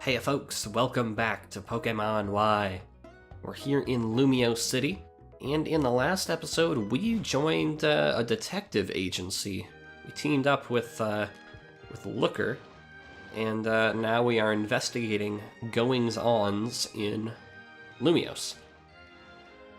Hey folks, welcome back to Pokémon Y. We're here in Lumio City, and in the last episode we joined a detective agency. We teamed up with Looker, and now we are investigating goings-ons in Lumios.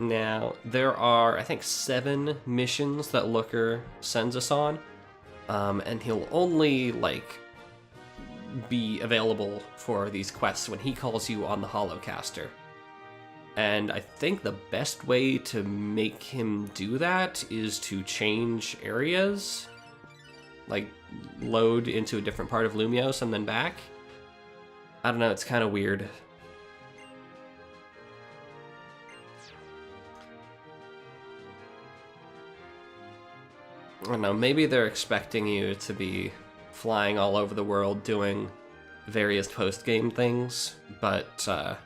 Now, there are, I think, 7 missions that Looker sends us on, and he'll only, be available for these quests when he calls you on the Holocaster. And I think the best way to make him do that is to change areas, like load into a different part of Lumios and then back. I don't know, it's kind of weird. I don't know, maybe they're expecting you to be flying all over the world doing various post-game things, but at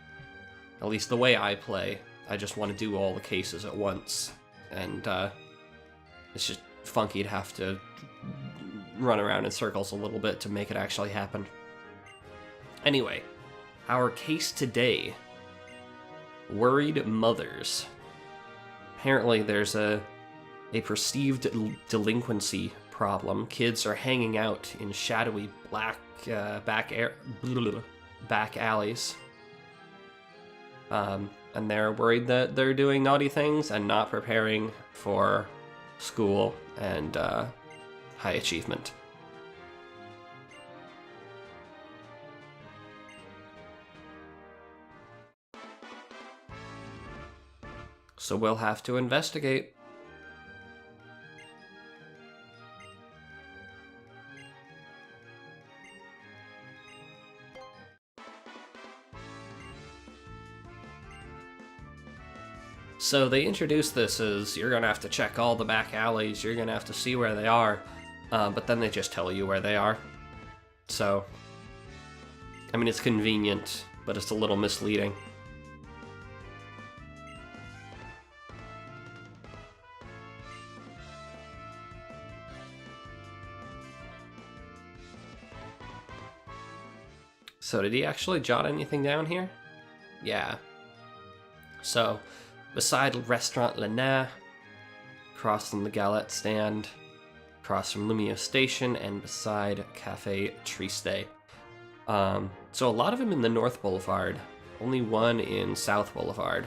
least the way I play, I just want to do all the cases at once, and it's just funky to have to run around in circles a little bit to make it actually happen. Anyway, our case today, worried mothers. Apparently there's a perceived delinquency problem. Kids are hanging out in shadowy back alleys, and they're worried that they're doing naughty things and not preparing for school and high achievement. So we'll have to investigate. So they introduced this as you're gonna have to check all the back alleys, you're gonna have to see where they are, but then they just tell you where they are. So, I mean, it's convenient, but it's a little misleading. So did he actually jot anything down here? Yeah. So, beside Restaurant Lena, across from the Galette stand, across from Lumio Station, and beside Cafe Triste. So a lot of them in the North Boulevard, only one in South Boulevard.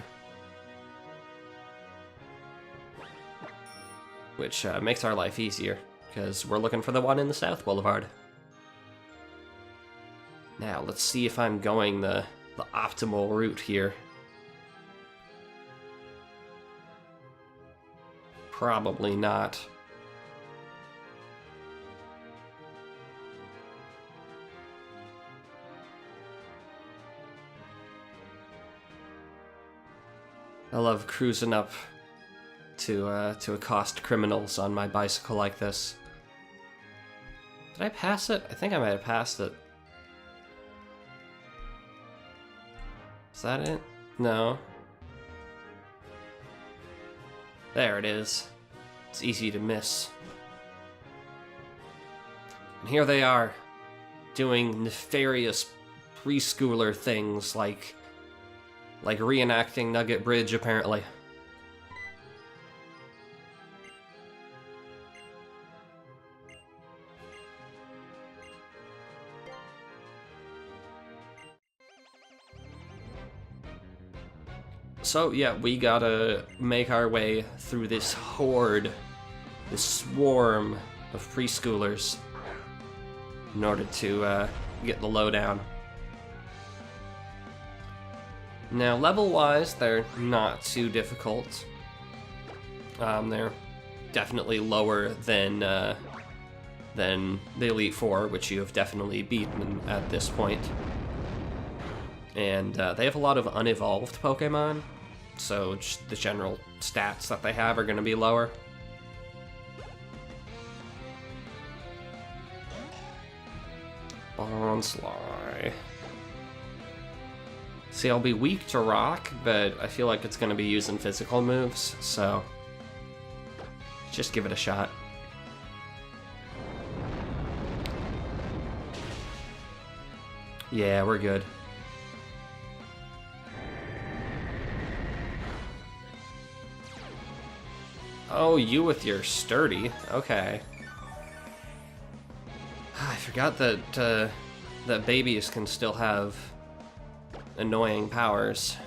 Which makes our life easier, because we're looking for the one in the South Boulevard. Now, let's see if I'm going the optimal route here. Probably not. I love cruising up to accost criminals on my bicycle like this. Did I pass it? I think I might have passed it. Is that it? No. There it is. It's easy to miss. And here they are, doing nefarious preschooler things like reenacting Nugget Bridge, apparently. So, yeah, we gotta make our way through this horde, this swarm of preschoolers, in order to get the lowdown. Now, level-wise, they're not too difficult. They're definitely lower than the Elite Four, which you have definitely beaten at this point. And they have a lot of unevolved Pokemon, so just the general stats that they have are going to be lower. Bonsly. See, I'll be weak to rock, but I feel like it's going to be using physical moves, so just give it a shot. Yeah, we're good. Oh, you with your sturdy. Okay. I forgot that that babies can still have annoying powers.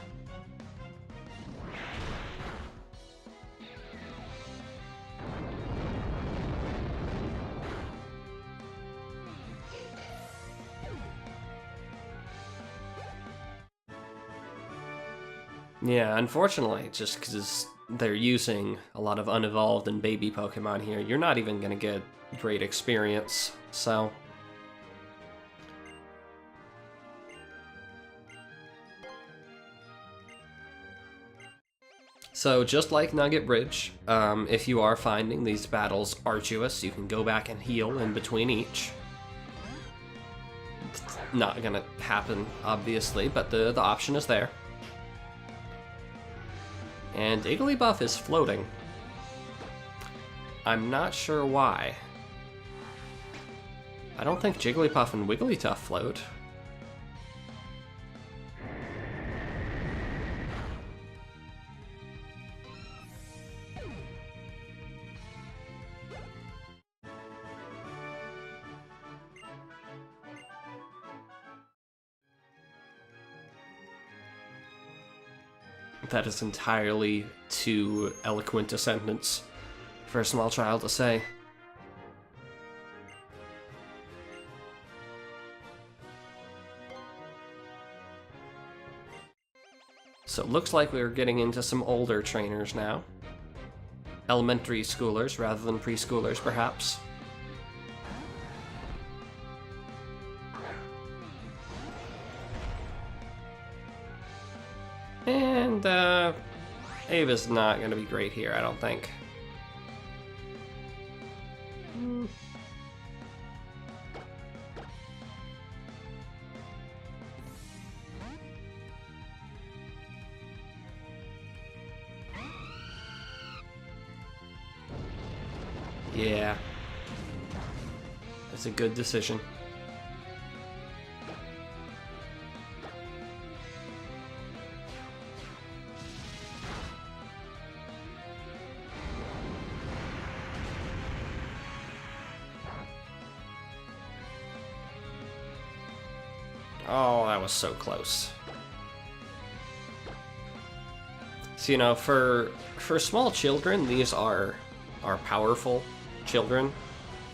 Yeah, unfortunately, just because they're using a lot of unevolved and baby Pokemon here, you're not even going to get great experience, so... So, just like Nugget Bridge, if you are finding these battles arduous, you can go back and heal in between each. It's not gonna happen, obviously, but the option is there. And Igglybuff is floating. I'm not sure why. I don't think Jigglypuff and Wigglytuff float. That is entirely too eloquent a sentence for a small child to say. So it looks like we're getting into some older trainers now. Elementary schoolers rather than preschoolers, perhaps. And, Ava's not gonna be great here, I don't think. Yeah. That's a good decision. Oh, that was so close. So, you know, for small children, these are powerful children.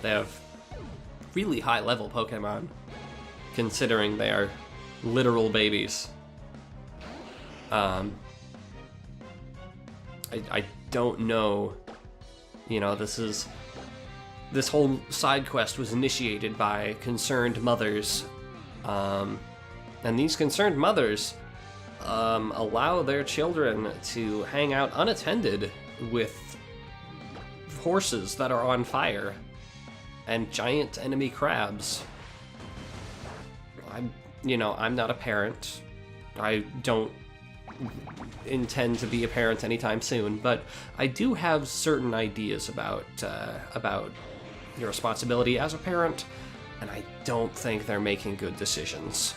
They have really high-level Pokemon, considering they are literal babies. I don't know, you know, this whole side quest was initiated by concerned mothers, and these concerned mothers allow their children to hang out unattended with horses that are on fire and giant enemy crabs. I'm not a parent. I don't intend to be a parent anytime soon, but I do have certain ideas about your responsibility as a parent, and I don't think they're making good decisions.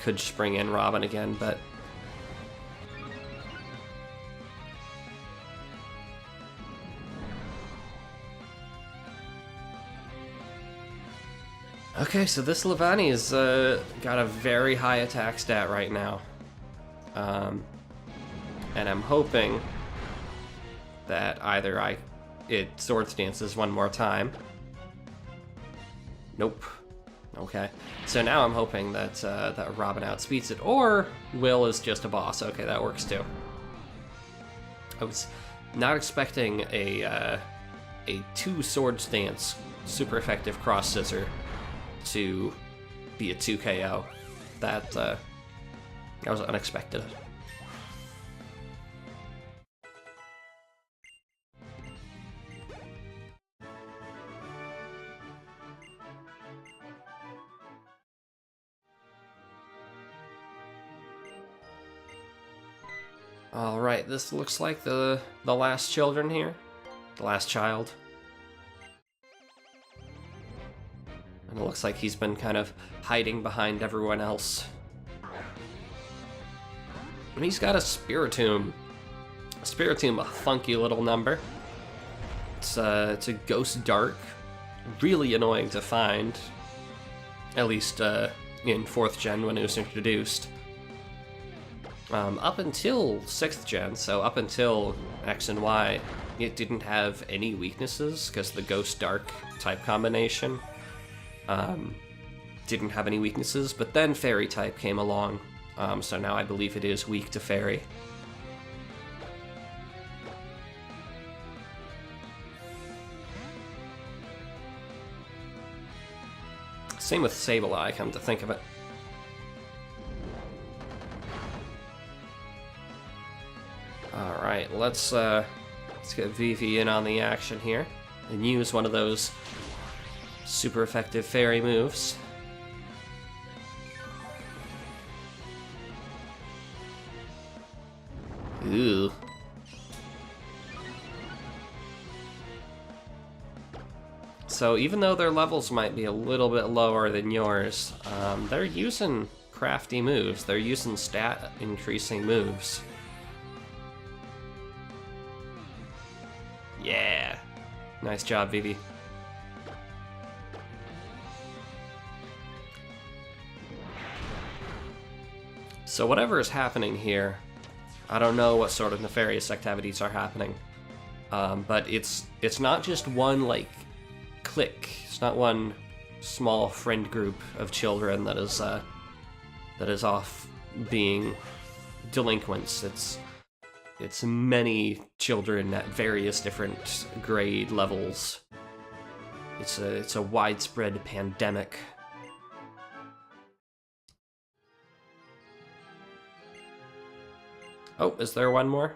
Could just bring in Robin again, but... Okay, so this Levani's got a very high attack stat right now. And I'm hoping that either it Swords Dances one more time. Nope. Okay. So now I'm hoping that that Robin outspeeds it, or Will is just a boss. Okay, that works too. I was not expecting a 2 Swords Dance super effective cross scissor to be a 2 KO. That was unexpected. Alright, this looks like the last children here. The last child. And it looks like he's been kind of hiding behind everyone else. And he's got a Spiritomb. A Spiritomb, a funky little number. It's a Ghost Dark. Really annoying to find. At least in 4th gen when it was introduced. Up until 6th gen, so up until X and Y, it didn't have any weaknesses, because the Ghost Dark type combination didn't have any weaknesses, but then Fairy type came along, so now I believe it is weak to Fairy. Same with Sableye, come to think of it. Alright, let's get Vivi in on the action here and use one of those super effective fairy moves. Ooh. So even though their levels might be a little bit lower than yours, they're using crafty moves. They're using stat increasing moves. Yeah. Nice job, Vivi. So whatever is happening here, I don't know what sort of nefarious activities are happening, but it's not just one, like, clique. It's not one small friend group of children that is off being delinquents. It's many children at various different grade levels. It's a widespread pandemic. Oh, is there one more?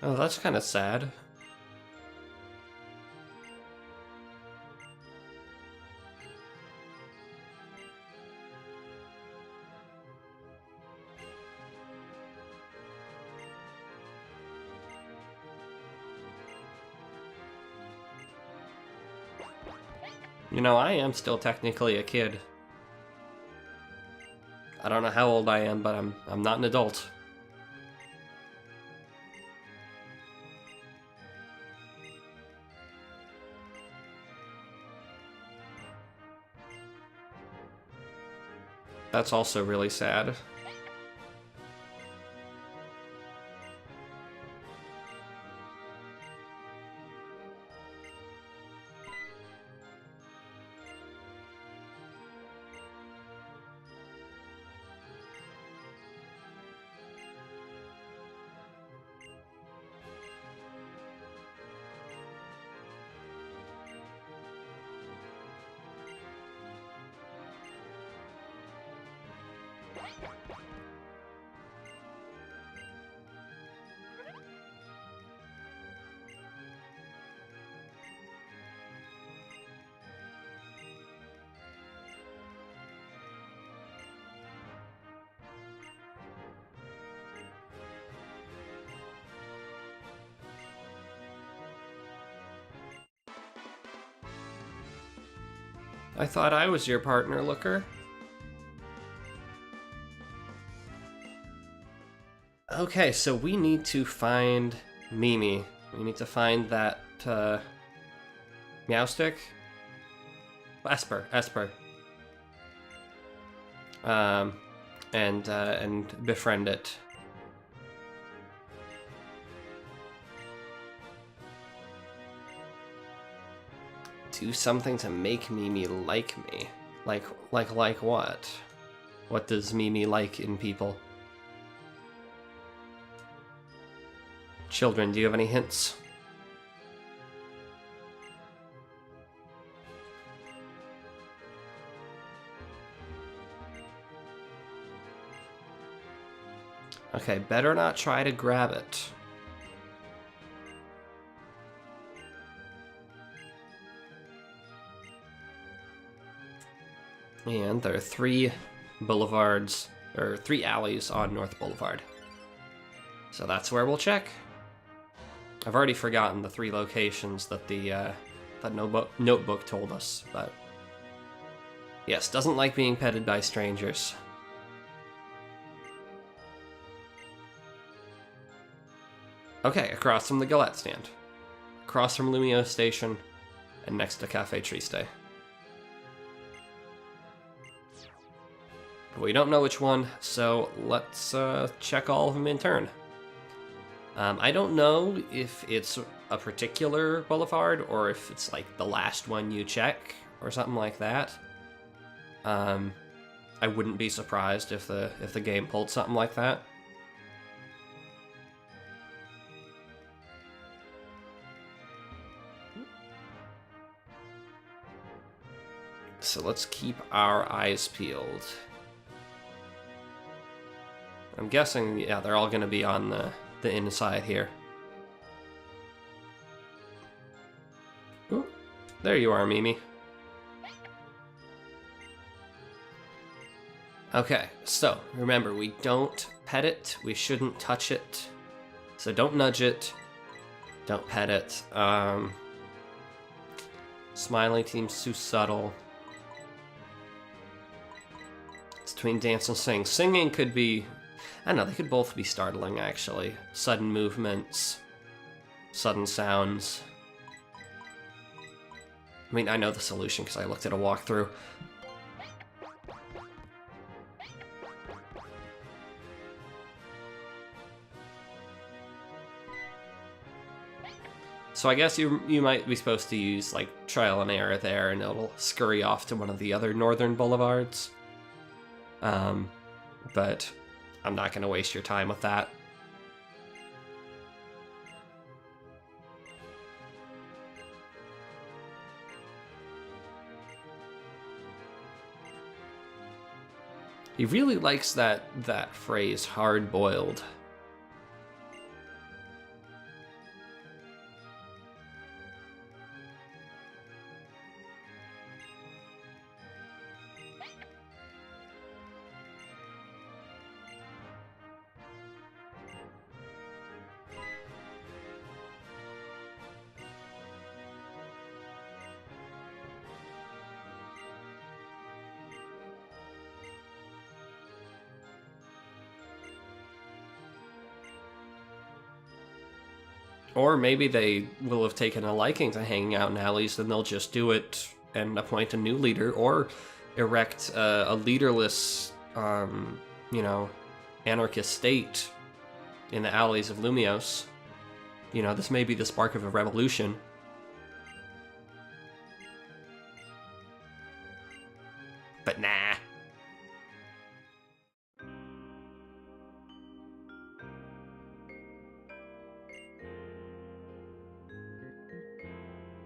Oh, that's kind of sad. You know, I am still technically a kid. I don't know how old I am, but I'm not an adult. That's also really sad. I thought I was your partner, Looker. Okay, so we need to find Mimi. We need to find that, Meowstick? Esper. And befriend it. Do something to make Mimi like me. Like what? What does Mimi like in people? Children, do you have any hints? Okay, better not try to grab it. And there are 3 boulevards, or 3 alleys on North Boulevard. So that's where we'll check. I've already forgotten the 3 locations that the notebook told us, but yes, doesn't like being petted by strangers. Okay, across from the Galette stand, across from Lumio Station, and next to Cafe Triste. But we don't know which one, so let's check all of them in turn. I don't know if it's a particular boulevard or if it's like the last one you check or something like that. I wouldn't be surprised if the game pulled something like that. So let's keep our eyes peeled. I'm guessing, yeah, they're all going to be on the inside here. Ooh, there you are, Mimi. Okay, so remember, we don't pet it, we shouldn't touch it, so don't nudge it, don't pet it. Smiling seems too subtle. It's between dance and sing. Singing could be, I don't know, they could both be startling, actually. Sudden movements, sudden sounds. I mean, I know the solution because I looked at a walkthrough. So I guess you might be supposed to use, like, trial and error there, and it'll scurry off to one of the other northern boulevards. But I'm not going to waste your time with that. He really likes that phrase, hard-boiled. Or maybe they will have taken a liking to hanging out in alleys, and they'll just do it and appoint a new leader, or erect a leaderless, you know, anarchist state in the alleys of Lumios. You know, this may be the spark of a revolution. But nah.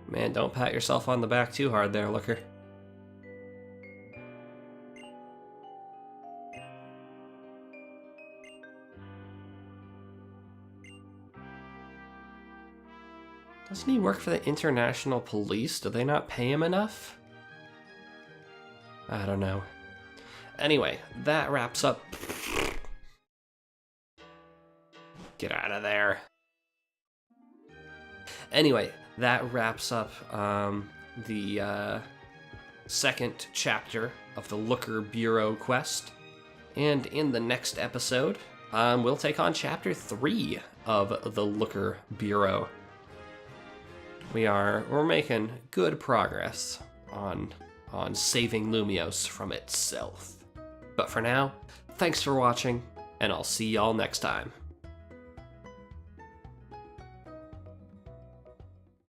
Man, don't pat yourself on the back too hard there, Looker. Doesn't he work for the international police? Do they not pay him enough? I don't know. Anyway, that wraps up... Get out of there. Anyway, that wraps up the second chapter of the Looker Bureau quest. And in the next episode, we'll take on chapter 3 of the Looker Bureau. We're making good progress on saving Lumios from itself. But for now, thanks for watching, and I'll see y'all next time.